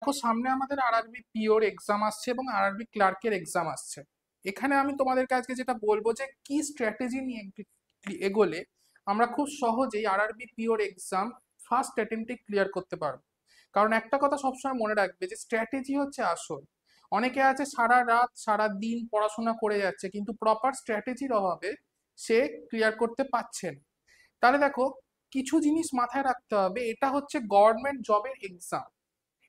দেখো সামনে আমাদের আরআরবি পিওর এক্সাম আসছে এবং আরআরবি ক্লার্কের এক্সাম আসছে। এখানে আমি তোমাদেরকে আজকে যেটা বলবো যে কি স্ট্র্যাটেজি নিয়ে এগোলে আমরা খুব সহজেই আরআরবি পিওর এক্সাম ফার্স্ট অ্যাটেম্পটে ক্লিয়ার করতে পারবো। কারণ একটা কথা সবসময় মনে রাখবে যে স্ট্র্যাটেজি হচ্ছে আসল। অনেকে আছে সারা রাত সারা দিন পড়াশোনা করে যাচ্ছে কিন্তু প্রপার স্ট্র্যাটেজির অভাবে সে ক্লিয়ার করতে পারছে না। তাহলে দেখো, কিছু জিনিস মাথায় রাখতে হবে, এটা হচ্ছে গভর্নমেন্ট জবের এক্সাম।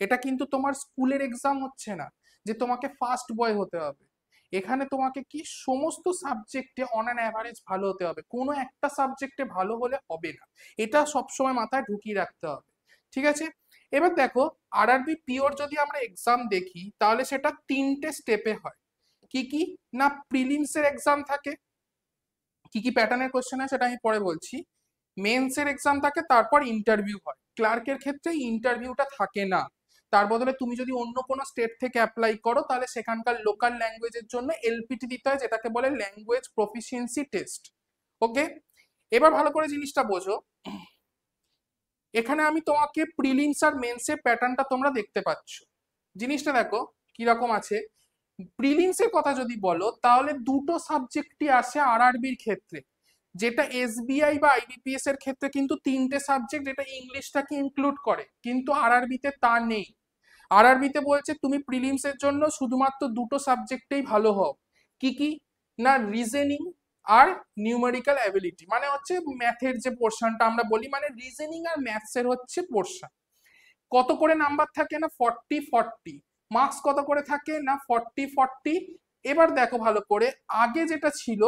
এটা কিন্তু তোমার স্কুলের এক্সাম হচ্ছে না যে তোমাকে ফার্স্ট বয় হতে হবে। এখানে তোমাকে কি সমস্ত সাবজেক্টে অন অ্যান অ্যাভারেজ ভালো হতে হবে, কোনো একটা সাবজেক্টে ভালো হলে হবে না। এটা সবসময় মাথায় ঢুকিয়ে রাখতে হবে। ঠিক আছে? এবার দেখো, আরআরবি পিওর যদি আমরা এক্সাম দেখি তাহলে সেটা তিনটে স্টেপে হয়। কি কি? না, প্রিলিমসের এক্সাম থাকে। কি কি প্যাটার্নের কোশ্চেন হয় সেটা আমি পরে বলছি। মেন্সের এক্সাম থাকে, তারপর ইন্টারভিউ হয়। ক্লার্কের ক্ষেত্রে ইন্টারভিউটা থাকে না। তার বদলে তুমি যদি অন্য কোনো স্টেট থেকে অ্যাপ্লাই করো তাহলে সেখানকার লোকাল ল্যাঙ্গুয়েজের জন্য এলপিটি দিতে হয়, যেটাকে বলে ল্যাঙ্গুয়েজ প্রফিসিয়েন্সি টেস্ট। ওকে, এবার ভালো করে জিনিসটা বোঝো। এখানে আমি তোমাকে প্রিলিমস আর মেন্সের প্যাটার্নটা তোমরা দেখতে পাচ্ছ। জিনিসটা দেখো কিরকম আছে। প্রিলিমসের কথা যদি বলো তাহলে দুটো সাবজেক্টই আসে আরআরবির ক্ষেত্রে, যেটা এসবিআই বা আইবিপিএস এর ক্ষেত্রে কিন্তু তিনটে সাবজেক্ট, যেটা ইংলিশটাকে ইনক্লুড করে, কিন্তু আরআরবিতে তা নেই। আরআরবিতে বলছে তুমি প্রিলিমস এর জন্য শুধুমাত্র দুটো সাবজেক্টেই ভালো হও। কি কি? না, রিজনিং আর নিউমেরিক্যাল অ্যাবিলিটি, মানে হচ্ছে ম্যাথের যে পোর্শনটা আমরা বলি, মানে রিজনিং আর ম্যাথস এর হচ্ছে পোর্শন। কত করে নাম্বার থাকে? না 40-40। মার্কস কত করে থাকে? না 40-40। এবার দেখো ভালো করে, আগে যেটা ছিল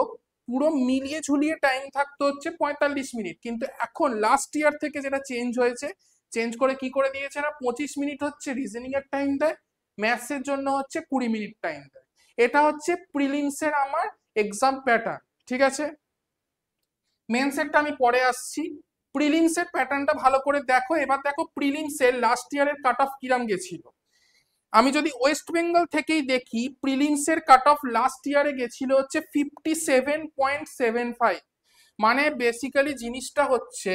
পুরো মিলিয়ে ঝুলিয়ে টাইম থাকতো হচ্ছে 45 মিনিট, কিন্তু এখন লাস্ট ইয়ার থেকে যেটা চেঞ্জ হয়েছে, চেঞ্জ করে কি করে দিয়েছে না 25 মিনিট হচ্ছে রিজনিং এর টাইম দেয়, ম্যাথস এর জন্য হচ্ছে 20 মিনিট টাইম দেয়। এটা হচ্ছে প্রিলিমসের আমার এক্সাম প্যাটার্ন। ঠিক আছে, মেন্সেরটা আমি পরে আসছি। প্রিলিমসের প্যাটার্নটা ভালো করে দেখো। এবার দেখো প্রিলিমসের লাস্ট ইয়ারের কাট অফ কিরাম গেছিল। আমি যদি ওয়েস্ট বেঙ্গল থেকেই দেখি, প্রিলিমসের কাট অফ লাস্ট ইয়ারে গেছিল হচ্ছে 57.75। মানে বেসিক্যালি জিনিসটা হচ্ছে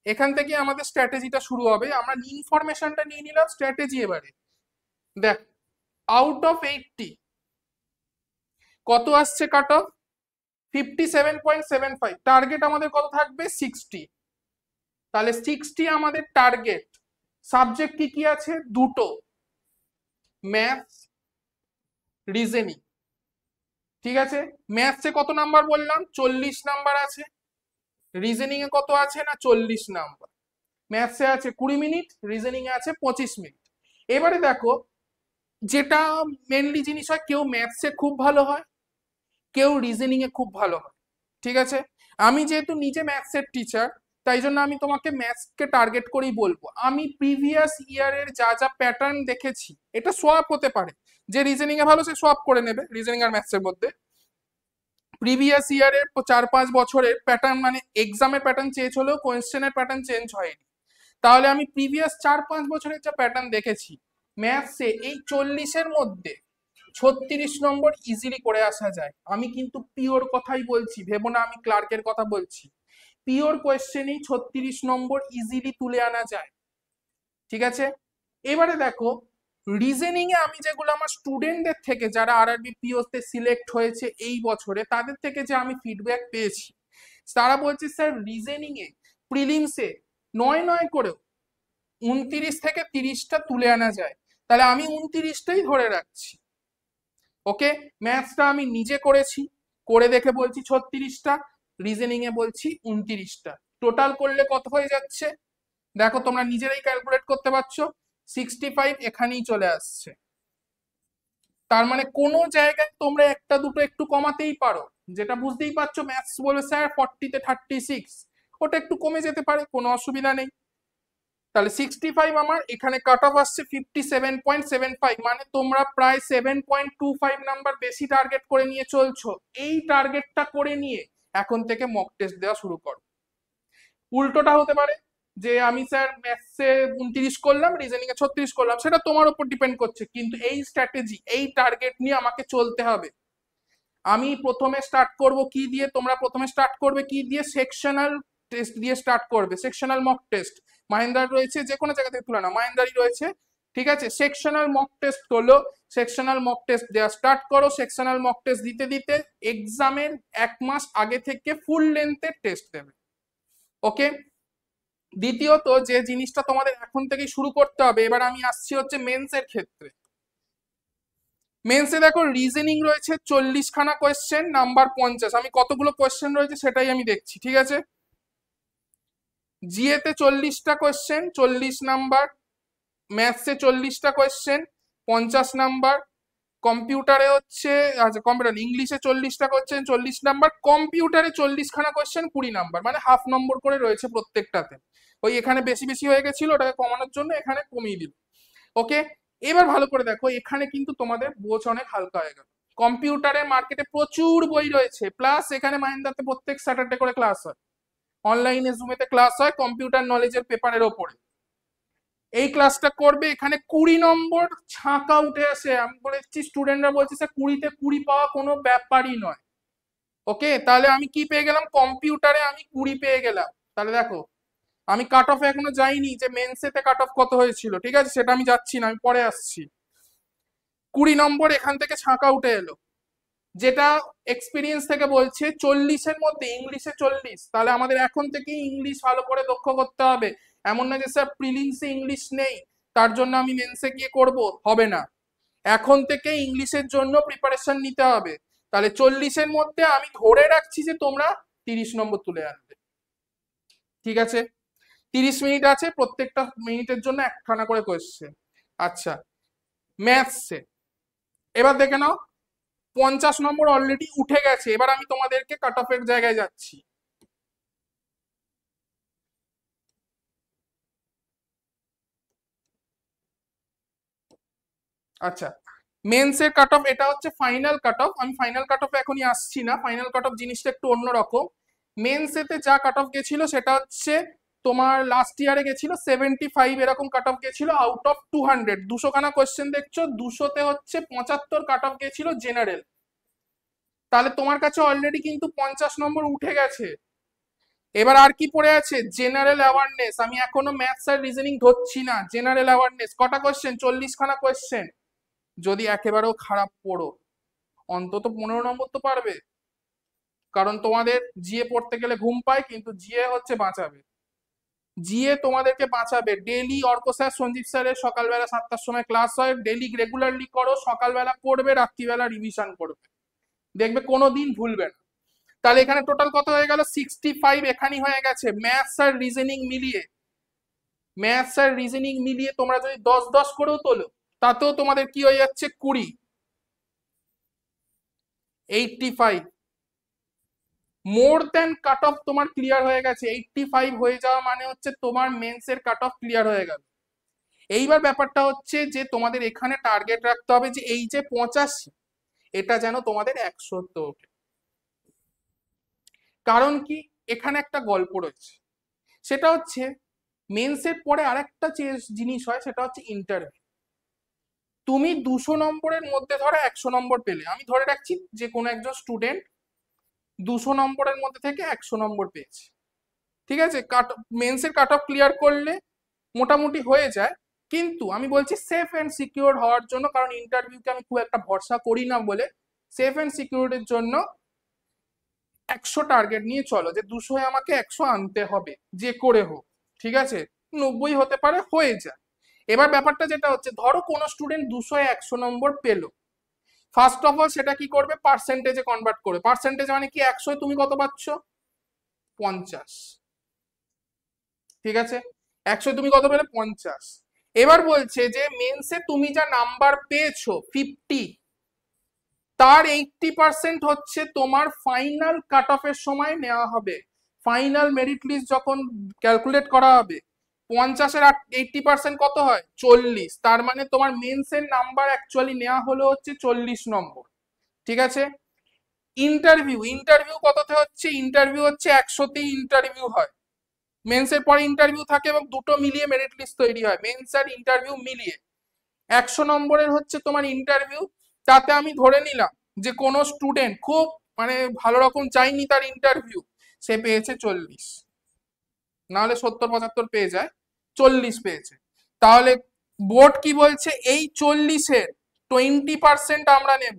এখান থেকে আমাদের স্ট্র্যাটেজিটা শুরু হবে। আমরা ইনফরমেশনটা নিয়ে নিলাম, স্ট্র্যাটেজি এবারে দেখ। আউট অফ 80 কত আসছে কাট অফ? 57.75। টার্গেট আমাদের কত থাকবে? 60। তাহলে 60 আমাদের টার্গেট। সাবজেক্ট কি কি আছে? দুটো, ম্যাথস, রিজনিং। ঠিক আছে, ম্যাথসে কত নাম্বার বললাম? 40 নাম্বার আছে। রিজনিং এ কত আছে? না 40 নাম্বার। ম্যাথসে আছে 20 মিনিট, রিজনিং এ আছে 25 মিনিট। এবারে দেখো, যেটা মেনলি জিনিস হয়, কেউ ম্যাথসে খুব ভালো হয়, কেউ রিজনিং এ খুব ভালো হয়। ঠিক আছে, আমি যেহেতু নিজে ম্যাথসের টিচার, তাই জন্য আমি তোমাকে ম্যাথসকে টার্গেট করেই বলবো। আমি প্রিভিয়াস ইয়ারের যা যা প্যাটার্ন দেখেছি, এটা সোয়াপ হতে পারে, যে রিজনিং এ ভালো সে সোয়াপ করে নেবে রিজনিং আর ম্যাথসের মধ্যে। প্রিভিয়াস ইয়ারের 4-5 বছরের প্যাটার্ন, মানে এক্সামের প্যাটার্ন চেঞ্জ হলেও কোয়েশ্চেনের প্যাটার্ন চেঞ্জ হয়নি। তাহলে আমি প্রিভিয়াস 4-5 বছরের যা প্যাটার্ন দেখেছি, ম্যাথসে এই 40-এর মধ্যে 36 নম্বর ইজিলি করে আসা যায়। আমি কিন্তু পিওর কথাই বলছি, ভেবো না আমি ক্লার্কের কথা বলছি। পিওর কোয়েশ্চেনেই 36 নম্বর ইজিলি তুলে আনা যায়। ঠিক আছে, এবারে দেখো, রিজনিং এ আমি যেগুলো আমার স্টুডেন্টদের থেকে, যারা আরআরবি পিওতে সিলেক্ট হয়েছে এই বছরে, তাদের থেকে যে আমি ফিডব্যাক পেয়েছি, তারা বলছে স্যার রিজনিং এ প্রিলিমসে 9 করেও 29 থেকে 30টা তুলে আনা যায়। তাহলে আমি 29টাই ধরে রাখছি। ওকে, ম্যাথসটা আমি নিজে করেছি, করে দেখে বলছি 36টা, রিজনিং এ বলছি 29টা। টোটাল করলে কত হয়ে যাচ্ছে দেখো, তোমরা নিজেরাই ক্যালকুলেট করতে পারছো। 65 এখানেই চলে আসছে। তার মানে কোনো জায়গায় তোমরা একটা দুটো একটু কমাতেই পারো। যেটা বুঝতেই পারছো, ম্যাথস বলে স্যার 40-তে 36, ওটা একটু কমে যেতে পারে, কোনো অসুবিধা নেই। তাহলে 65 আমার এখানে কাট অফ আসছে 57.75, মানে তোমরা প্রায় 7.25 নাম্বার বেশি টার্গেট করে নিয়ে চলছো। এই টার্গেটটা করে নিয়ে এখন থেকে মক টেস্ট দেওয়া শুরু করো। উল্টোটা হতে পারে যে আমি স্যার ম্যাথসে 29 করলাম, রিজনিং এ 36 করলাম, সেটা তোমার উপর ডিপেন্ড করছে, কিন্তু এই স্ট্র্যাটেজি, এই টার্গেট নিয়ে আমাকে চলতে হবে। আমি প্রথমে স্টার্ট করব কি দিয়ে? তোমরা প্রথমে স্টার্ট করবে কি দিয়ে? সেকশনাল টেস্ট দিয়ে স্টার্ট করবে, সেকশনাল মক টেস্ট। মাহিন্দার রয়েছে, যে কোনো জায়গা থেকে তুলে নাও, মাহিন্দারই রয়েছে ঠিক আছে, সেকশনাল মক টেস্ট হলো, সেকশনাল মক টেস্ট দেওয়া স্টার্ট করো। সেকশনাল মক টেস্ট দিতে দিতে এক্সামের 1 মাস আগে থেকে ফুল লেন্থের টেস্ট দেবে। ওকে, দ্বিতীয়ত যে জিনিসটা তোমাদের এখন থেকেই শুরু করতে হবে, এবার আমি আসছি হচ্ছে মেন্সের ক্ষেত্রে। মেন্সে দেখো রিজনিং রয়েছে 40খানা কোয়েশ্চেন, নাম্বার 50। আমি কতগুলো কোয়েশ্চেন রয়েছে সেটাই আমি দেখছি, ঠিক আছে। জিএতে 40টা কোয়েশ্চেন, 40 নাম্বার। ম্যাথসে 40টা কোয়েশ্চেন, 50 নাম্বার। কম্পিউটারে হচ্ছে, আচ্ছা কম্পিউটার, ইংলিশে 40টা কোয়েশ্চেন, 40 নাম্বার। কম্পিউটারে 40খানা কোয়েশ্চেন, 20 নাম্বার, মানে হাফ নম্বর করে রয়েছে প্রত্যেকটাতে। ওই এখানে বেশি বেশি হয়ে গেছিল, ওটাকে কমানোর জন্য এখানে কমিয়ে দিল। ওকে, এবার ভালো করে দেখো, এখানে কিন্তু তোমাদের বোঝ অনেক হালকা হয়ে গেল। কম্পিউটারের মার্কেটে প্রচুর বই রয়েছে, প্লাস এখানে মাহিন্দ্রাতে প্রত্যেক স্যাটারডে করে ক্লাস হয়, অনলাইনে জুমেতে ক্লাস হয় কম্পিউটার নলেজের পেপারের ওপরে। এই ক্লাসটা করবে, এখানে 20 নম্বর ছাঁকা উঠে আসে। আমি বলেছি, স্টুডেন্টরা বলছে স্যার 20তে 20 পাওয়া কোনো ব্যাপারই নয়। ওকে, তাহলে আমি কি পেয়ে গেলাম, কম্পিউটারে আমি 20 পেয়ে গেলাম। তাহলে দেখো, আমি কাট অফ এখনো যাইনি যে মেন্সেতে কাট অফ কত হয়েছিল, ঠিক আছে, সেটা আমি যাচ্ছি না, আমি পরে আসছি। 20 নম্বর এখান থেকে ছাঁকা উঠে এলো, যেটা এক্সপিরিয়েন্স থেকে বলছে 40-এর মধ্যে ইংলিশে 40। তাহলে আমাদের এখন থেকে ইংলিশ ভালো করে দক্ষ করতে হবে। এমন না যে স্যার প্রিলিমসে ইংলিশ নেই, তার জন্য আমি মেন্সে গিয়ে করব, হবে না। এখন থেকে ইংলিশের জন্য প্রিপারেশন নিতে হবে। তাহলে 40-এর মধ্যে আমি ধরে রাখছি যে তোমরা 30 নম্বর তুলে আনবে, ঠিক আছে। 30 মিনিট আছে, প্রত্যেকটা মিনিটের জন্য একখানা করে কোয়েশ্চেন। আচ্ছা, ম্যাথসে এবার দেখে নাও, 50 নম্বর অলরেডি উঠে গেছে। এবার আমি তোমাদেরকে কাট অফের জায়গায় যাচ্ছি। আচ্ছা, মেন্সের কাট অফ এটা হচ্ছে ফাইনাল কাট অফ। আমি ফাইনাল কাট অফে এখনই আসছি না, ফাইনাল কাট অফ জিনিসটা একটু অন্যরকম। মেন্সেতে যা কাট অফ গেছিল সেটা হচ্ছে তোমার লাস্ট ইয়ারে গেছিল 75, এরকম কাট অফ গেছিল আউট অফ 200। 200খানা কোয়েশ্চেন দেখছো, 200তে হচ্ছে 75 কাট অফ গেছিল জেনারেল। তাহলে তোমার কাছে অলরেডি কিন্তু 50 নম্বর উঠে গেছে। এবার আর কি পড়ে আছে, জেনারেল অ্যাওয়ারনেস। আমি এখনো ম্যাথস আর রিজনিং ধরছি না, জেনারেল অ্যাওয়ারনেস। কটা কোয়েশ্চেন, 40খানা কোয়েশ্চেন। যদি একেবারেও খারাপ পড়ো, অন্তত 15 নম্বর তো পারবে। কারণ তোমাদের জিএ পড়তে গেলে ঘুম পায়, কিন্তু জিএ হচ্ছে বাঁচাবে, জিএ তোমাদেরকে বাঁচাবে। ডেলি অর্ক স্যার, সঞ্জীব স্যারের সকালবেলা 7টার সময় ক্লাস হয়, ডেলি রেগুলারলি করো, সকালবেলা পড়বে, রাত্রিবেলা রিভিশন করবে, দেখবে কোনোদিন ভুলবে না। তাহলে এখানে টোটাল কত হয়ে গেল, 65 এখানেই হয়ে গেছে। ম্যাথস আর রিজনিং মিলিয়ে, ম্যাথস আর রিজনিং মিলিয়ে তোমরা যদি 10-10 করেও তোলো, তাতেও তোমাদের কি হয়ে যাচ্ছে, 20, 85। মোর দেন কাট অফ তোমার ক্লিয়ার হয়ে গেছে। 85 হয়ে যাওয়া মানে হচ্ছে তোমার মেন্সের কাট অফ ক্লিয়ার হয়ে গেল। এইবার ব্যাপারটা হচ্ছে যে তোমাদের এখানে টার্গেট রাখতে হবে যে এই যে 85, এটা যেন তোমাদের 100 ওঠে। কারণ কি, এখানে একটা গল্প রয়েছে, সেটা হচ্ছে মেন্সের পরে আরেকটা জিনিস হয়, সেটা হচ্ছে ইন্টারভিউ। তুমি 200 নম্বরের মধ্যে ধরো 100 নম্বর পেলে, আমি ধরে রাখছি যে কোনো একজন স্টুডেন্ট 200 নম্বরের মধ্যে থেকে 100 নম্বর পেয়েছে, ঠিক আছে। মেন্সের কাট অফ ক্লিয়ার করলে মোটামুটি হয়ে যায়। কিন্তু আমি বলছি সেফ অ্যান্ড সিকিউর হওয়ার জন্য, কারণ ইন্টারভিউকে আমি খুব একটা ভরসা করি না বলে, সেফ অ্যান্ড সিকিউরিটির জন্য 100 টার্গেট নিয়ে চলো, যে 200 আমাকে 100 আনতে হবে যে করে হোক, ঠিক আছে। 90 হতে পারে, হয়ে যায়। এবার ব্যাপারটা যেটা হচ্ছে, ধরো কোনো স্টুডেন্ট 200 100 নম্বর পেলো, ফার্স্ট অফ অল সেটা কি করবে, পার্সেন্টেজে কনভার্ট করবে। পার্সেন্টেজ মানে কি, 100 তুমি কত পাচ্ছ, 50, ঠিক আছে। 100 তুমি কত পেলে, 50। এবার বলছে যে মেন্সে তুমি যা নাম্বার পেয়েছো 50, তার 80% হচ্ছে তোমার ফাইনাল কাট অফের সময় নেওয়া হবে। ফাইনাল মেরিট লিস্ট যখন ক্যালকুলেট করা হবে, 50-এর 80% কত হয়, 40। তার মানে তোমার মেন্সের নাম্বার অ্যাকচুয়ালি নেওয়া হলো হচ্ছে 40 নম্বর, ঠিক আছে। ইন্টারভিউ, ইন্টারভিউ কততে হচ্ছে, ইন্টারভিউ হচ্ছে 100তেই ইন্টারভিউ হয়। মেন্সের পরে ইন্টারভিউ থাকে এবং দুটো মিলিয়ে মেরিট লিস্ট তৈরি হয়, মেন্স আর ইন্টারভিউ মিলিয়ে 100 নম্বরের হচ্ছে তোমার ইন্টারভিউ। তাতে আমি ধরে নিলাম যে কোনো স্টুডেন্ট খুব মানে ভালো রকম চাইনি তার ইন্টারভিউ, সে পেয়েছে 40, নাহলে 70-75 পেয়ে যায়, 40 পেয়েছে। তাহলে বোর্ড কি বলছে, এই 40-এর 20% আমরা নেব।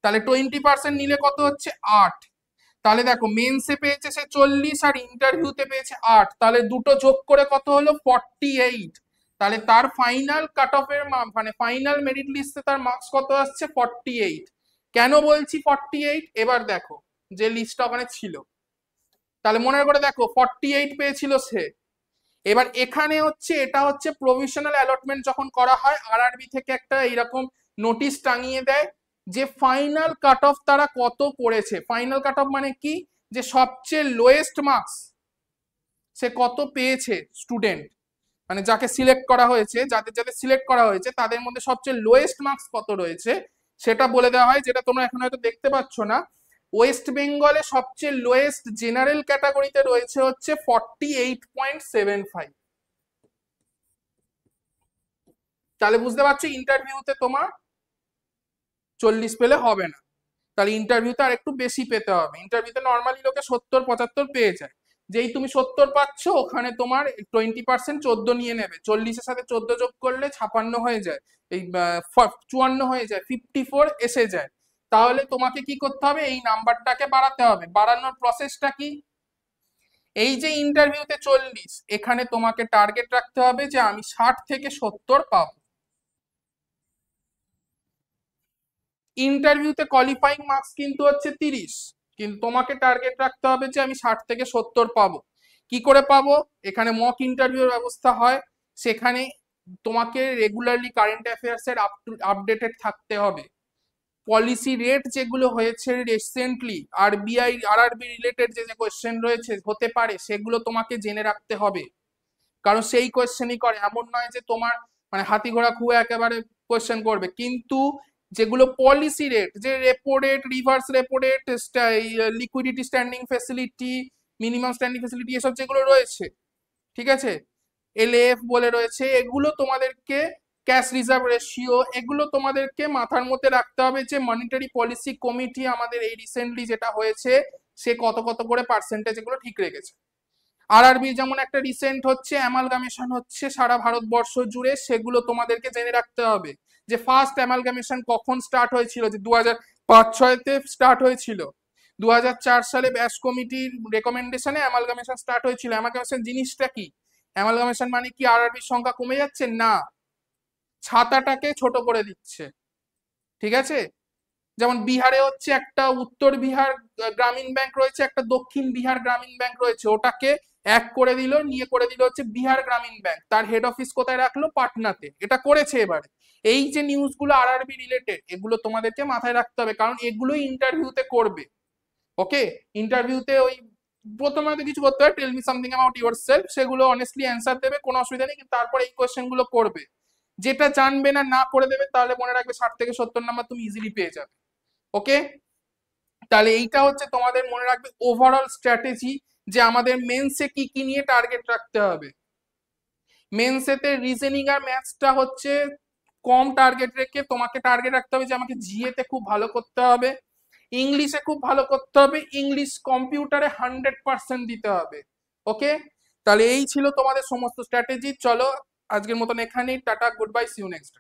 তাহলে 20% নিলে কত হচ্ছে 8। তাহলে দেখো মেন্সে পেয়েছে সে 40 আর ইন্টারভিউতে পেয়েছে 8, তাহলে দুটো যোগ করে কত হলো 48। তাহলে তার ফাইনাল কাট অফের মানে ফাইনাল মেরিট লিস্টে তার মার্কস কত আসছে 48। কেন বলছি 48, এবার দেখো যে লিস্টটা ওখানে ছিল, তাহলে মনে করে দেখো 48 পেয়েছিল সে। এবার এখানে হচ্ছে এটা হচ্ছে প্রভিশনাল অ্যালটমেন্ট যখন করা হয় আরআরবি থেকে একটা এইরকম নোটিশ টাঙিয়ে দেয় যে ফাইনাল কাট অফ তারা কত করেছে। ফাইনাল কাট অফ মানে কি, যে সবচেয়ে লোয়েস্ট মার্কস সে কত পেয়েছে স্টুডেন্ট, মানে যাকে সিলেক্ট করা হয়েছে, যাদের যাদের সিলেক্ট করা হয়েছে তাদের মধ্যে সবচেয়ে লোয়েস্ট মার্কস কত রয়েছে সেটা বলে দেওয়া হয়, যেটা তোমরা এখন হয়তো দেখতে পাচ্ছ না। ওয়েস্ট বেঙ্গলে সবচেয়ে লোয়েস্ট জেনারেল ক্যাটাগরিতে রয়েছে হচ্ছে 48.75। তাহলে বুঝতে পারছো ইন্টারভিউতে তোমার 40 পেলে হবে না, তাহলে ইন্টারভিউতে আর একটু বেশি পেতে হবে। ইন্টারভিউতে নর্মালি লোকে 70-75 পেয়ে যায়, যেই তুমি 70 পাচ্ছ ওখানে তোমার 20% 14 নিয়ে নেবে, 40-এর সাথে 14 যোগ করলে 56 হয়ে যায়, এই 54 হয়ে যায়, 54 এসে যায়। তাহলে তোমাকে কি করতে হবে, এই নাম্বারটাকে বাড়াতে হবে। বাড়ানোর প্রসেসটা কি, এই যে ইন্টারভিউতে 40, এখানে তোমাকে টার্গেট রাখতে হবে যে আমি 60 থেকে 70 পাবো। ইন্টারভিউতে কোয়ালিফাইং মার্কস কিন্তু হচ্ছে 30, কিন্তু তোমাকে টার্গেট রাখতে হবে যে আমি 60 থেকে 70 পাবো। কি করে পাবো, এখানে মক ইন্টারভিউর ব্যবস্থা হয়, সেখানে তোমাকে রেগুলারলি কারেন্ট অ্যাফেয়ার্স এর আপডেটেড থাকতে হবে। পলিসি রেট যেগুলো হয়েছে রিসেন্টলি, আরবিআই আরআরবি রিলেটেড যে যে কোয়েশ্চেন রয়েছে হতে পারে সেগুলো তোমাকে জেনে রাখতে হবে, কারণ সেই কোয়েশ্চেনই করে, এমন নয় যে তোমার মানে হাতি ঘোড়া খুঁয়ে একেবারে কোয়েশ্চেন করবে। কিন্তু যেগুলো পলিসি রেট, যে repo rate, reverse repo rate, liquidity standing facility, minimum standing facility, এসব যেগুলো রয়েছে, ঠিক আছে, এলএফ বলে রয়েছে, এগুলো তোমাদেরকে, ক্যাশ রিজার্ভ রেশিও, এগুলো তোমাদেরকে মাথার মধ্যে রাখতে হবে যে মনিটারি পলিসি কমিটি আমাদের এই রিসেন্টলি যেটা হয়েছে সে কত কত করে পার্সেন্টেজ এগুলো ঠিক রেখেছে। আরআরবি যেমন একটা রিসেন্ট হচ্ছে অ্যামালগামেশন হচ্ছে সারা ভারতবর্ষ জুড়ে, সেগুলো তোমাদেরকে জেনে রাখতে হবে। যে ফার্স্ট অ্যামালগামেশন কখন স্টার্ট হয়েছিল, যে 2005-06-তে স্টার্ট হয়েছিল, 2004 সালে ব্যাস কমিটির রেকমেন্ডেশনে অ্যামালগামেশন স্টার্ট হয়েছিল। অ্যামালগামেশন জিনিসটা কি, অ্যামালগামেশন মানে কি আরআরবির সংখ্যা কমে যাচ্ছে না, ছাতাটাকে ছোট করে দিচ্ছে, ঠিক আছে। যেমন বিহারে হচ্ছে একটা উত্তর বিহার গ্রামীণ ব্যাংক রয়েছে, একটা দক্ষিণ বিহার গ্রামীণ ব্যাংক রয়েছে, ওটাকে এক করে দিল, নিয়ে করে দিল হচ্ছে বিহার গ্রামীণ ব্যাংক, তার হেড অফিস কোথায় রাখলো, পাটনাতে, এটা করেছে এবারে। এই যে নিউজগুলো আরআরবি রিলেটেড, এগুলো তোমাদেরকে মাথায় রাখতে হবে, কারণ এগুলোই ইন্টারভিউতে করবে। ওকে, ইন্টারভিউতে ওই প্রথমে হয়তো কিছু করতে হয়, tell me something about yourself, সেগুলো অনেস্টলি অ্যান্সার দেবে, কোনো অসুবিধা নেই, কিন্তু তারপরে এই কোয়েশ্চেন গুলো করবে। যেটা জানবে না না করে দেবে, তাহলে মনে রাখবে 60 থেকে 70 নাম্বার তুমি ইজিলি পেয়ে যাবে। ওকে, তাহলে এইটা হচ্ছে তোমাদের মনে রাখবে ওভারঅল স্ট্র্যাটেজি, যে আমাদের মেন্সে কি কি নিয়ে টার্গেট রাখতে হবে। মেন্সেতে রিজনিং আর ম্যাথসটা হচ্ছে কম টার্গেট রেখে তোমাকে টার্গেট রাখতে হবে যে আমাকে জিএতে খুব ভালো করতে হবে, ইংলিশে খুব ভালো করতে হবে, ইংলিশ কম্পিউটারে 100% দিতে হবে। ওকে, তাহলে এই ছিল তোমাদের সমস্ত স্ট্র্যাটেজি। চলো আজকের মতন এখানেই, tata, good bye, see you next.